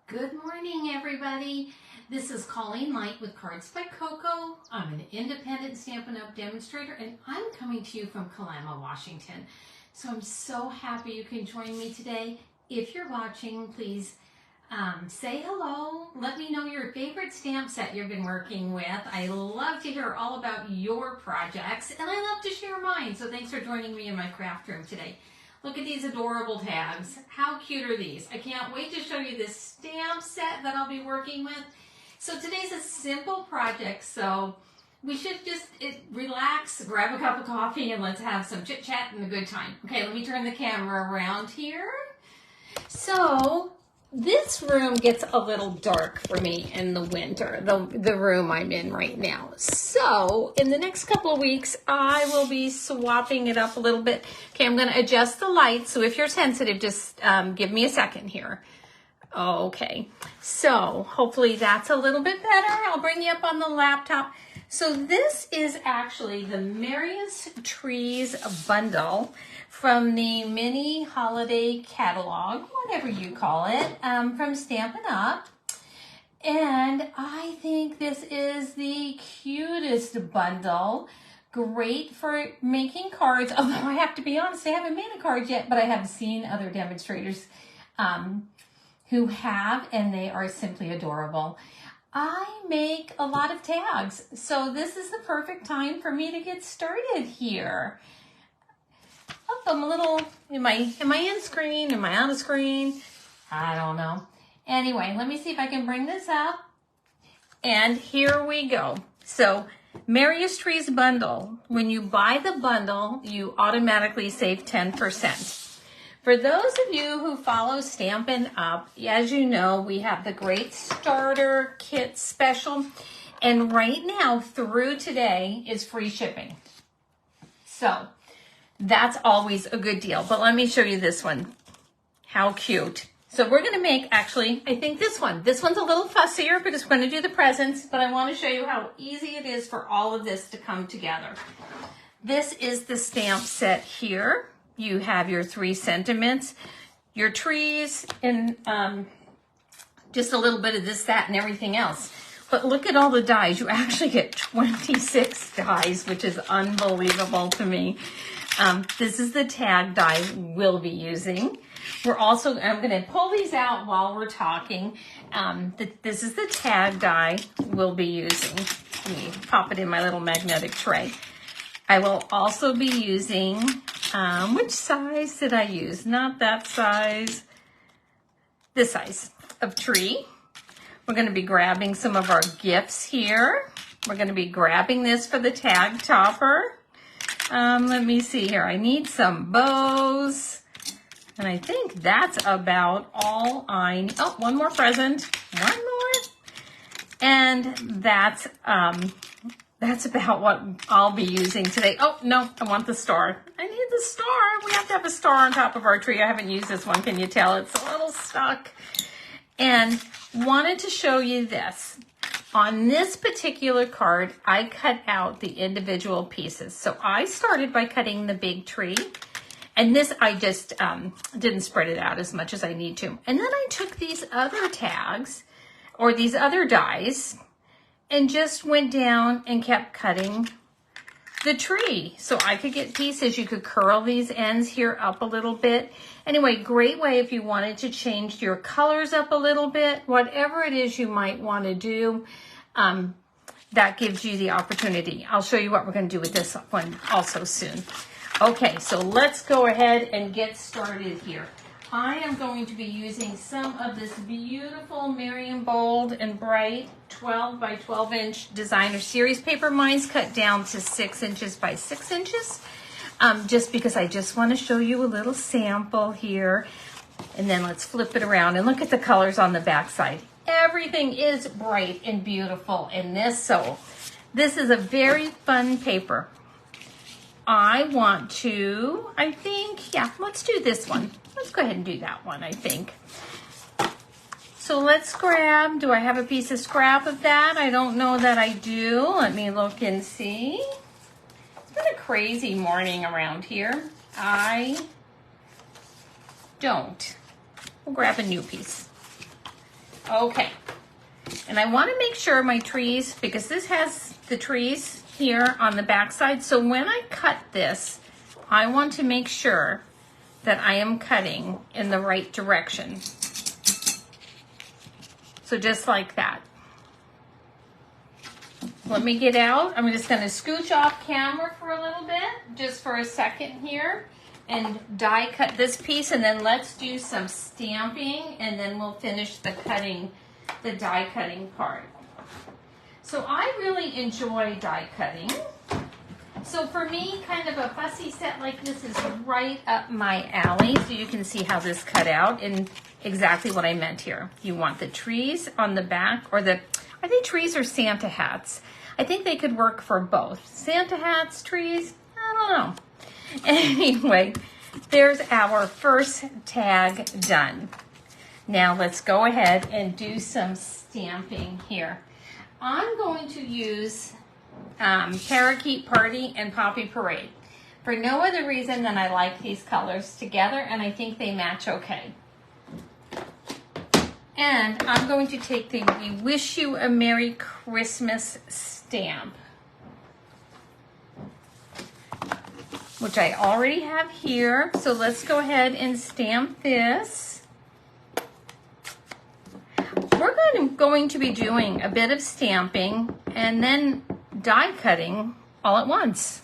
Good morning, everybody. This is Colleen Light with Cards by Coco. I'm an independent Stampin' Up! Demonstrator, and I'm coming to you from Kalama, Washington. So I'm so happy you can join me today. If you're watching, please say hello. Let me know your favorite stamp set you've been working with. I love to hear all about your projects, and I love to share mine. So thanks for joining me in my craft room today. Look at these adorable tags. How cute are these? I can't wait to show you this stamp set that I'll be working with. So today's a simple project, so we should just relax, grab a cup of coffee, and let's have some chit chat and a good time. Okay, let me turn the camera around here. So this room gets a little dark for me in the winter, the room I'm in right now. So in the next couple of weeks, I will be swapping it up a little bit. Okay, I'm going to adjust the light. So if you're sensitive, just give me a second here. Okay, so hopefully that's a little bit better. I'll bring you up on the laptop. So this is actually the Merriest Trees Bundle from the mini holiday catalog, whatever you call it, from Stampin' Up. And I think this is the cutest bundle. Great for making cards, although I have to be honest, I haven't made a card yet, but I have seen other demonstrators who have, and they are simply adorable. I make a lot of tags, so this is the perfect time for me to get started here. Oh, I'm a little, am I in screen? Am I out of screen? I don't know. Anyway, let me see if I can bring this up. And here we go. So, Merriest Trees Bundle. When you buy the bundle, you automatically save 10%. For those of you who follow Stampin' Up, as you know, we have the Great Starter Kit Special. And right now, through today, is free shipping. So, that's always a good deal. But let me show you this one. How cute. So we're going to make, actually, I think this one. This one's a little fussier because we're going to do the presents, but I want to show you how easy it is for all of this to come together. This is the stamp set here. You have your 3 sentiments, your trees, and just a little bit of this, that, and everything else. But look at all the dies. You actually get 26 dies, which is unbelievable to me. This is the tag die we'll be using. I'm going to pull these out while we're talking. This is the tag die we'll be using. Let me pop it in my little magnetic tray. I will also be using, which size did I use? Not that size, this size of tree. We're going to be grabbing some of our gifts here. We're going to be grabbing this for the tag topper. Let me see here. I need some bows. And I think that's about all I need. Oh, one more present. One more. And that's about what I'll be using today. Oh, no, I want the star. I need the star. We have to have a star on top of our tree. I haven't used this one. Can you tell? It's a little stuck. And wanted to show you this. On this particular card, I cut out the individual pieces. So I started by cutting the big tree. And this, I just didn't spread it out as much as I need to. And then I took these other tags, or these other dies, and just went down and kept cutting the tree. So I could get pieces. You could curl these ends here up a little bit. Anyway, great way if you wanted to change your colors up a little bit. Whatever it is you might want to do, that gives you the opportunity. I'll show you what we're going to do with this one also soon. Okay, so let's go ahead and get started here. I am going to be using some of this beautiful Merriam Bold and Bright 12 by 12 inch designer series paper. Mine's cut down to 6 inches by 6 inches, just because I just want to show you a little sample here. And then let's flip it around and look at the colors on the back side. Everything is bright and beautiful in this, so this is a very fun paper. I want to, let's do this one. Let's go ahead and do that one, I think. So let's grab, do I have a piece of scrap of that? I don't know that I do. Let me look and see. It's been a crazy morning around here. I don't. We'll grab a new piece. Okay. And I want to make sure my trees, because this has the trees here on the back side, so when I cut this, I want to make sure that I am cutting in the right direction. So just like that. Let me get out. I'm just going to scooch off camera for a little bit, just for a second here, and die cut this piece, and then let's do some stamping, and then we'll finish the cutting, the die cutting part. So I really enjoy die cutting. So for me, kind of a fussy set like this is right up my alley. So you can see how this cut out and exactly what I meant here. You want the trees on the back, or are they trees or Santa hats? I think they could work for both. Santa hats, trees, I don't know. Anyway, there's our first tag done. Now let's go ahead and do some stamping here. I'm going to use Parakeet Party and Poppy Parade for no other reason than I like these colors together, and I think they match okay. And I'm going to take the We Wish You a Merry Christmas stamp, which I already have here. So let's go ahead and stamp this. We're going to be doing a bit of stamping and then die cutting all at once.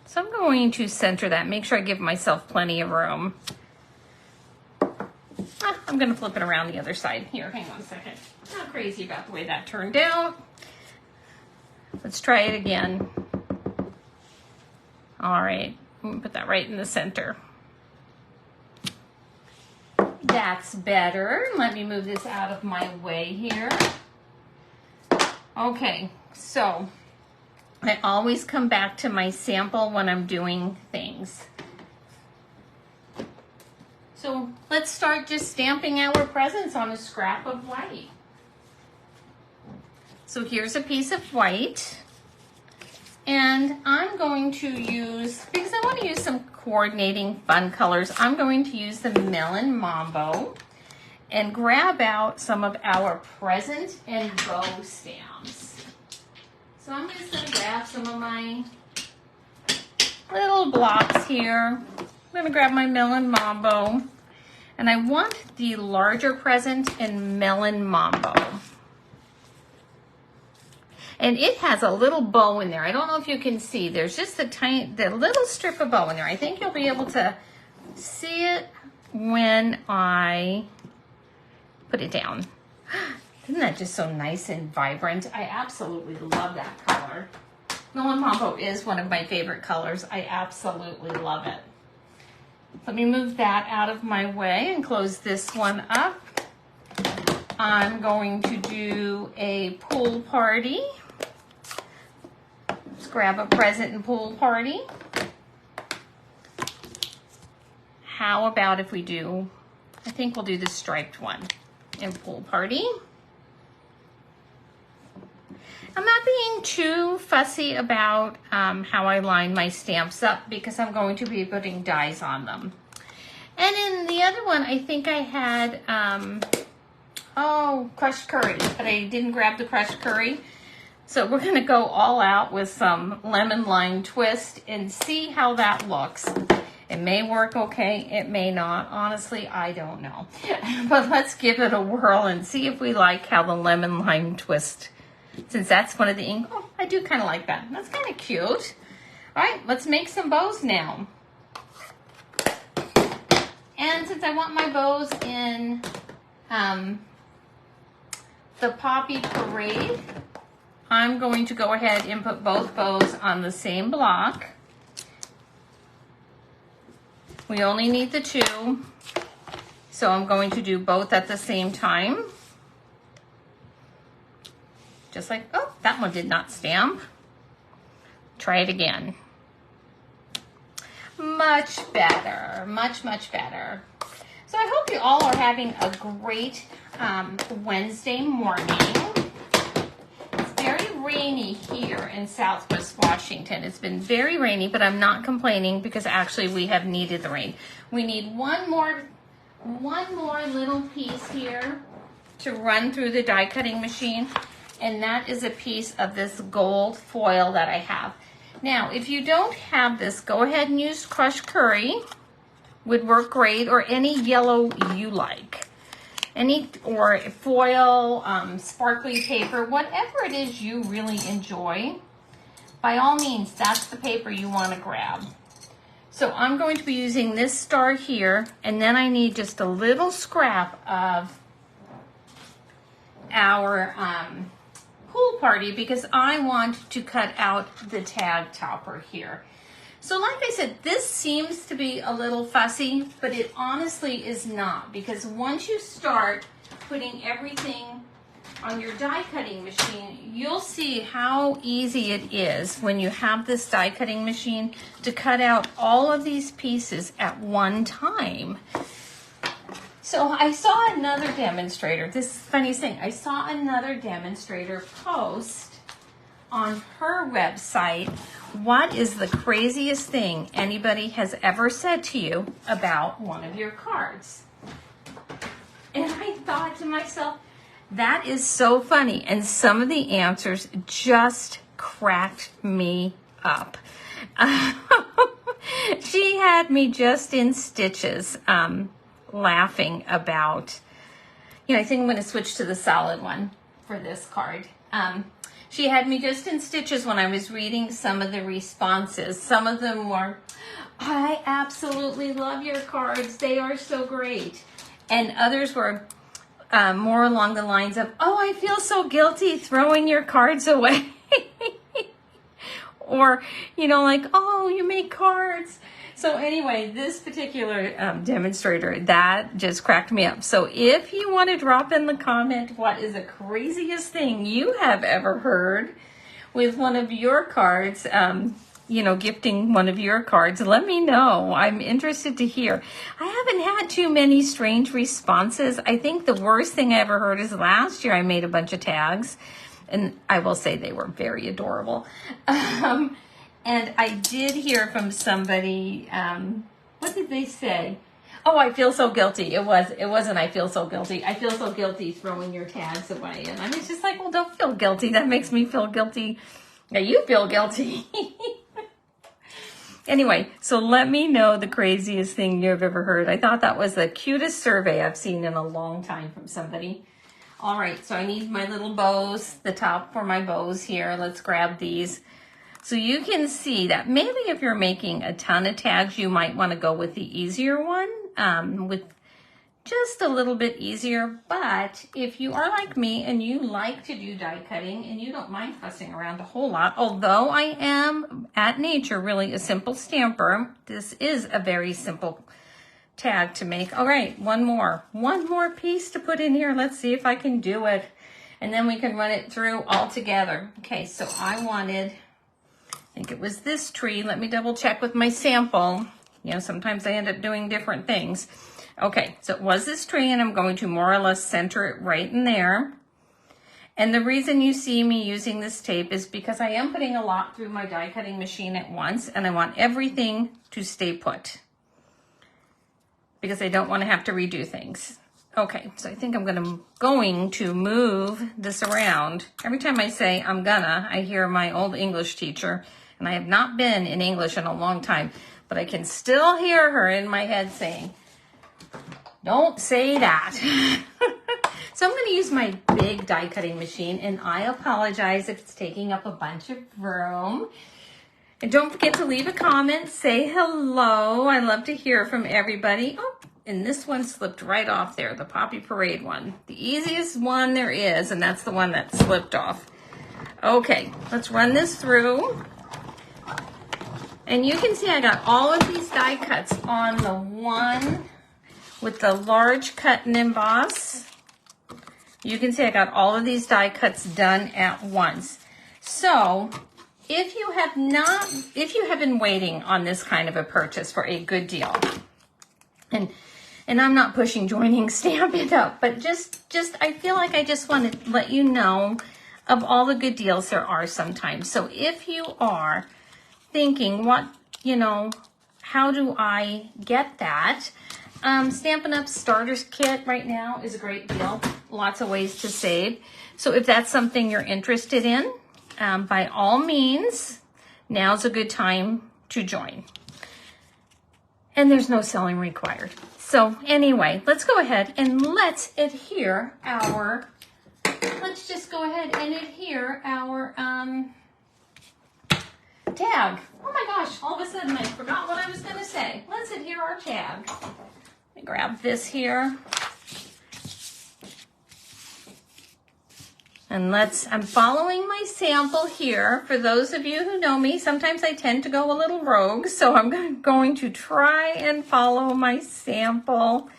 So I'm going to center that, make sure I give myself plenty of room. I'm going to flip it around the other side. Here, hang on a second. Not crazy about the way that turned out. Let's try it again. All right, I'm going to put that right in the center. That's better. Let me move this out of my way here. Okay, so I always come back to my sample when I'm doing things. So let's start just stamping our presents on a scrap of white. So here's a piece of white, and I'm going to use, because I want to use some coordinating fun colors, I'm going to use the Melon Mambo and grab out some of our present and bow stamps. So I'm just going to grab some of my little blocks here. I'm going to grab my Melon Mambo, and I want the larger present in Melon Mambo. And it has a little bow in there. I don't know if you can see. There's just the little strip of bow in there. I think you'll be able to see it when I put it down. Isn't that just so nice and vibrant? I absolutely love that color. Melon Mambo is one of my favorite colors. I absolutely love it. Let me move that out of my way and close this one up. I'm going to do a pool party. Let's grab a present and pool party. How about if we do, I think we'll do the striped one in pool party. I'm not being too fussy about how I line my stamps up because I'm going to be putting dies on them. And in the other one, I think I had, crushed curry, but I didn't grab the crushed curry. So we're gonna go all out with some lemon lime twist and see how that looks. It may work okay, it may not. Honestly, I don't know. But let's give it a whirl and see if we like how the lemon lime twist, since that's one of the ink. Oh, I do kind of like that. That's kind of cute. All right, let's make some bows now. And since I want my bows in the Poppy Parade, I'm going to go ahead and put both bows on the same block. We only need the two, so I'm going to do both at the same time. Just like, oh, that one did not stamp. Try it again. Much better, much, much better. So I hope you all are having a great Wednesday morning. It's very rainy here in Southwest Washington. It's been very rainy, but I'm not complaining because actually we have needed the rain. We need one more little piece here to run through the die cutting machine, and that is a piece of this gold foil that I have. Now, if you don't have this, go ahead and use crushed curry. Would work great, or any yellow you like. Or foil, sparkly paper, whatever it is you really enjoy. By all means, that's the paper you want to grab. So I'm going to be using this star here, and then I need just a little scrap of our pool party because I want to cut out the tag topper here. So like I said, this seems to be a little fussy, but it honestly is not, because once you start putting everything on your die cutting machine, you'll see how easy it is when you have this die cutting machine to cut out all of these pieces at one time. So I saw another demonstrator, this is the funniest thing, I saw another demonstrator post on her website, what is the craziest thing anybody has ever said to you about one of your cards? And I thought to myself, that is so funny. And some of the answers just cracked me up. She had me just in stitches laughing about, I think I'm going to switch to the solid one for this card. She had me just in stitches when I was reading some of the responses. Some of them were, I absolutely love your cards. They are so great. And others were more along the lines of, oh, I feel so guilty throwing your cards away. Or, like, oh, you make cards. So anyway, this particular demonstrator, that just cracked me up. So if you want to drop in the comment what is the craziest thing you have ever heard with one of your cards, gifting one of your cards, let me know. I'm interested to hear. I haven't had too many strange responses. I think the worst thing I ever heard is last year I made a bunch of tags, and I will say they were very adorable. And I did hear from somebody, what did they say? Oh, I feel so guilty. It wasn't I feel so guilty. I feel so guilty throwing your tags away. And I was just like, well, don't feel guilty. That makes me feel guilty. Now you feel guilty. Anyway, so let me know the craziest thing you've ever heard. I thought that was the cutest survey I've seen in a long time from somebody. All right, so I need my little bows, the top for my bows here. Let's grab these. So you can see that maybe if you're making a ton of tags, you might want to go with the easier one, with just a little bit easier. But if you are like me and you like to do die cutting and you don't mind fussing around a whole lot, although I am at nature really a simple stamper, this is a very simple tag to make. All right, one more piece to put in here. Let's see if I can do it. And then we can run it through all together. Okay, so I wanted, I think it was this tree. Let me double check with my sample. Sometimes I end up doing different things. Okay, so it was this tree, and I'm going to more or less center it right in there. And the reason you see me using this tape is because I am putting a lot through my die cutting machine at once, and I want everything to stay put because I don't want to have to redo things. Okay, so I think I'm going to move this around. Every time I say I'm gonna, I hear my old English teacher, and I have not been in English in a long time, but I can still hear her in my head saying, don't say that. So I'm going to use my big die cutting machine, and I apologize if it's taking up a bunch of room. And don't forget to leave a comment, say hello. I love to hear from everybody. Oh, and this one slipped right off there, the Poppy Parade one. The easiest one there is, and that's the one that slipped off. Okay, let's run this through. And you can see I got all of these die cuts on the one with the large cut and emboss. You can see I got all of these die cuts done at once. So if you have been waiting on this kind of a purchase for a good deal, and I'm not pushing joining Stampin' Up, but just I feel like I just want to let you know of all the good deals there are sometimes. So if you are thinking, how do I get that? Stampin' Up Starters Kit right now is a great deal. Lots of ways to save. So if that's something you're interested in, by all means, now's a good time to join. And there's no selling required. So anyway, let's go ahead and let's adhere our, let's just go ahead and adhere our tag. Oh my gosh, all of a sudden I forgot what I was going to say. Let's adhere our tag. Let me grab this here. And I'm following my sample here. For those of you who know me, sometimes I tend to go a little rogue, so I'm going to try and follow my sample.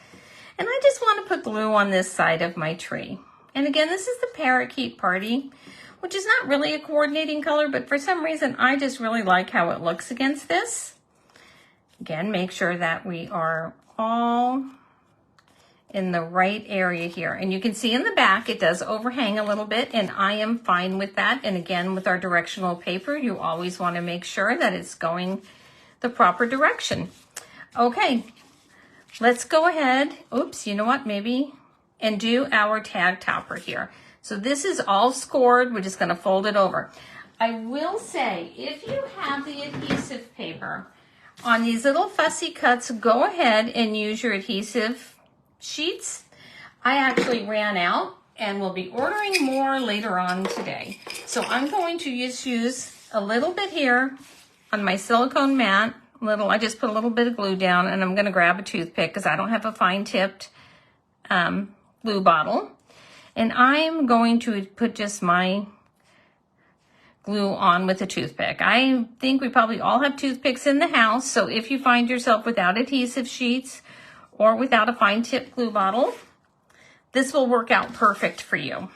And I just want to put glue on this side of my tree. And again, this is the Parakeet Party, which is not really a coordinating color, but for some reason, I just really like how it looks against this. Again, make sure that we are all in the right area here. And you can see in the back, it does overhang a little bit, and I am fine with that. And again, with our directional paper, you always want to make sure that it's going the proper direction. Okay, let's go ahead. Oops, you know what, maybe, and do our tag topper here. So this is all scored. We're just going to fold it over. I will say, if you have the adhesive paper on these little fussy cuts, go ahead and use your adhesive sheets. I actually ran out and will be ordering more later on today. So I'm going to use a little bit here on my silicone mat. I just put a little bit of glue down, and I'm going to grab a toothpick because I don't have a fine tipped glue bottle. And I'm going to put just my glue on with a toothpick. I think we probably all have toothpicks in the house. So if you find yourself without adhesive sheets or without a fine tip glue bottle, this will work out perfect for you.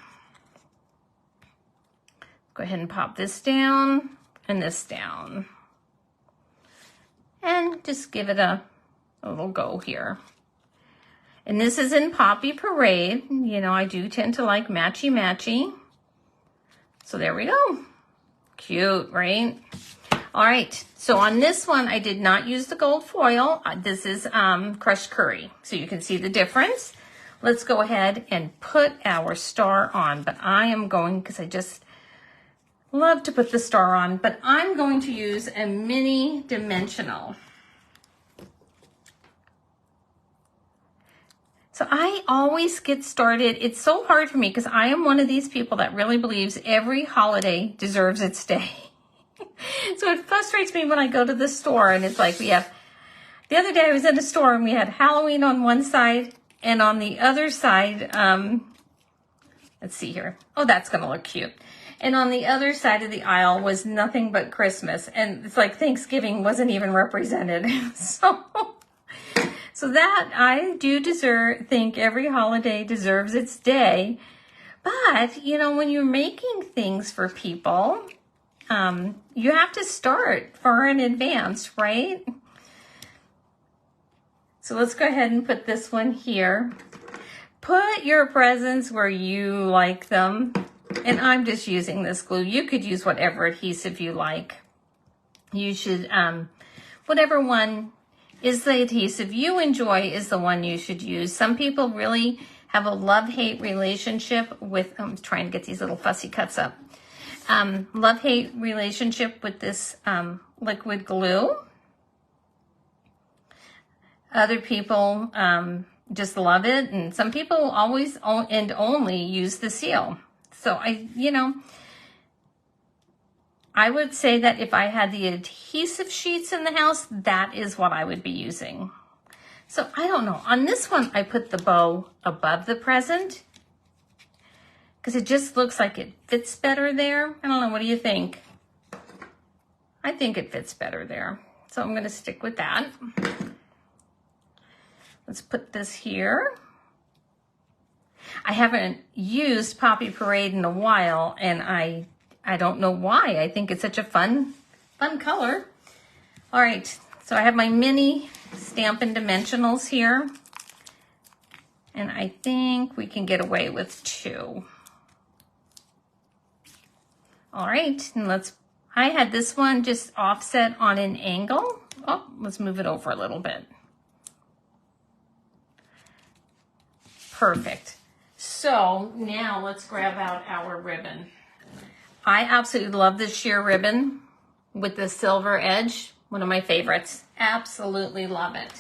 Go ahead and pop this down and this down. And just give it a little go here. And this is in Poppy Parade. You know, I do tend to like matchy-matchy. So there we go. Cute, right? All right, so on this one, I did not use the gold foil. This is crushed curry, so you can see the difference. Let's go ahead and put our star on, but I am going, because I just love to put the star on, but I'm going to use a mini dimensional. So I always get started. It's so hard for me because I am one of these people that really believes every holiday deserves its day. So it frustrates me when I go to the store and it's like the other day I was in a store and we had Halloween on one side and on the other side, let's see here. Oh, that's going to look cute. And on the other side of the aisle was nothing but Christmas. And it's like Thanksgiving wasn't even represented. So that I do think every holiday deserves its day. But, you know, when you're making things for people, you have to start far in advance, right? So let's go ahead and put this one here. Put your presents where you like them. And I'm just using this glue. You could use whatever adhesive you like. You should, whatever one is the adhesive you enjoy is the one you should use. Some people really have a love-hate relationship with, I'm trying to get these little fussy cuts up. Love-hate relationship with this liquid glue. Other people just love it, and some people always and only use the seal. So I would say that if I had the adhesive sheets in the house, that is what I would be using. So I don't know. On this one, I put the bow above the present because it just looks like it fits better there. I don't know. What do you think? I think it fits better there. So I'm going to stick with that. Let's put this here. I haven't used Poppy Parade in a while, and I don't know why. I think it's such a fun color. All right, so I have my mini Stampin' Dimensionals here, and I think we can get away with 2. All right, and I had this one just offset on an angle. Oh, let's move it over a little bit. Perfect. So now let's grab out our ribbon. I absolutely love this sheer ribbon with the silver edge. One of my favorites. Absolutely love it.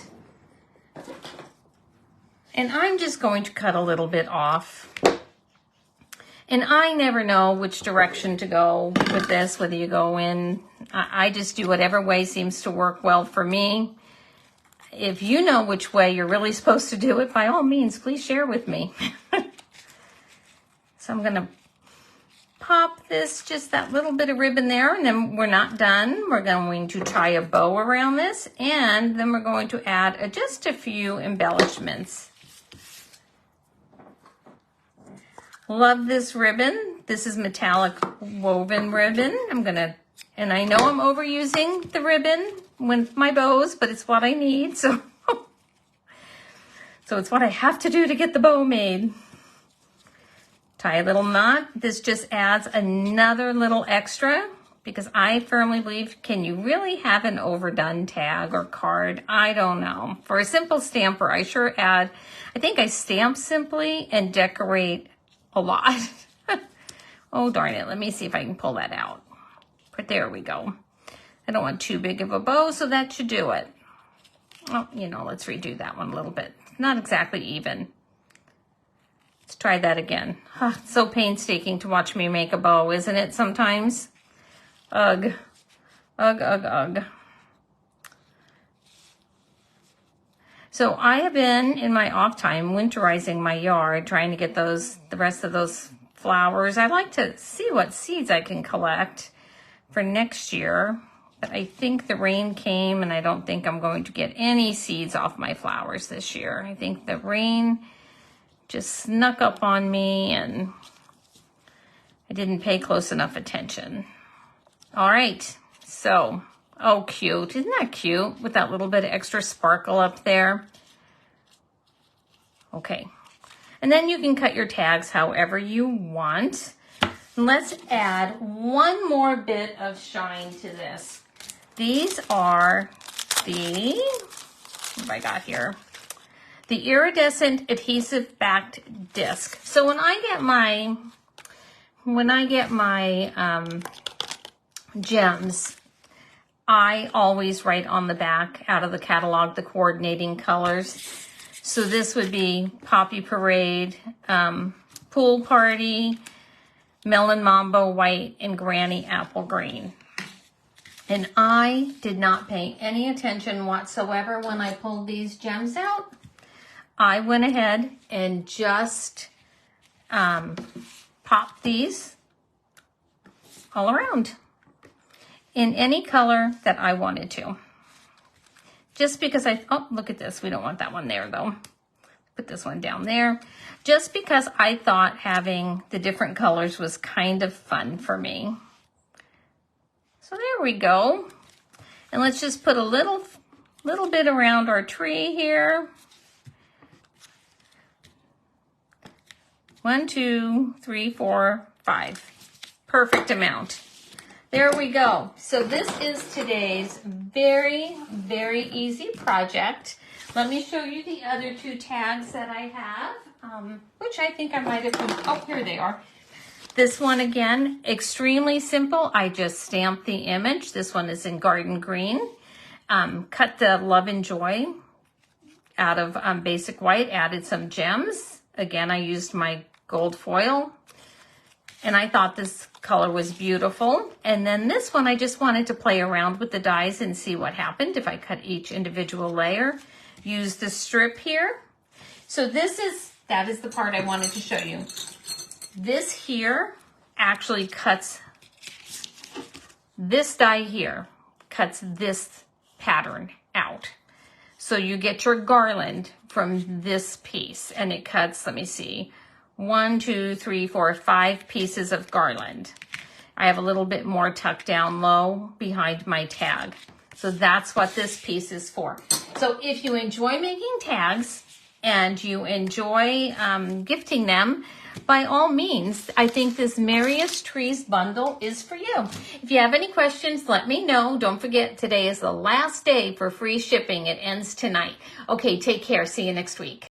And I'm just going to cut a little bit off. And I never know which direction to go with this, whether you go in. I just do whatever way seems to work well for me. If you know which way you're really supposed to do it, by all means, please share with me. So I'm going to pop this, just that little bit of ribbon there, and then we're not done. We're going to tie a bow around this, and then we're going to add just a few embellishments. Love this ribbon. This is metallic woven ribbon. And I know I'm overusing the ribbon with my bows, but it's what I need. So it's what I have to do to get the bow made. Tie a little knot. This just adds another little extra because I firmly believe, can you really have an overdone tag or card? I don't know. For a simple stamper, I sure add, I think I stamp simply and decorate a lot. Oh, darn it. Let me see if I can pull that out. But there we go. I don't want too big of a bow, so that should do it. Oh, let's redo that one a little bit. Not exactly even. Let's try that again. It's so painstaking to watch me make a bow, isn't it, sometimes? Ugh. Ugh, ugh, ugh. So I have been, in my off time, winterizing my yard, trying to get the rest of those flowers. I'd like to see what seeds I can collect for next year. But I think the rain came, and I don't think I'm going to get any seeds off my flowers this year. I think the rain just snuck up on me, and I didn't pay close enough attention. All right, so, oh, cute. Isn't that cute with that little bit of extra sparkle up there? Okay, and then you can cut your tags however you want. Let's add one more bit of shine to this. These are what have I got here? The iridescent adhesive backed disc. So when I get my gems, I always write on the back out of the catalog the coordinating colors. So this would be Poppy Parade, Pool Party, Melon Mambo White, and Granny Apple Green. And I did not pay any attention whatsoever when I pulled these gems out. I went ahead and just popped these all around in any color that I wanted to. Just because oh, look at this. We don't want that one there though. Put this one down there. Just because I thought having the different colors was kind of fun for me. So there we go. And let's just put a little bit around our tree here. 1, 2, 3, 4, 5. Perfect amount. There we go. So this is today's very, very easy project. Let me show you the other 2 tags that I have, which I think I might have put, oh, here they are. This one, again, extremely simple. I just stamped the image. This one is in Garden Green. Cut the Love and Joy out of basic white, added some gems. Again, I used my gold foil, and I thought this color was beautiful. And then this one, I just wanted to play around with the dies and see what happened if I cut each individual layer. Use the strip here. So that is the part I wanted to show you. This here actually cuts, this die here cuts this pattern out. So you get your garland from this piece, and it cuts, let me see, 1, 2, 3, 4, 5 pieces of garland. I have a little bit more tucked down low behind my tag. So that's what this piece is for. So if you enjoy making tags and you enjoy gifting them, by all means, I think this Merriest Trees Bundle is for you. If you have any questions, let me know. Don't forget, today is the last day for free shipping. It ends tonight. Okay, take care. See you next week.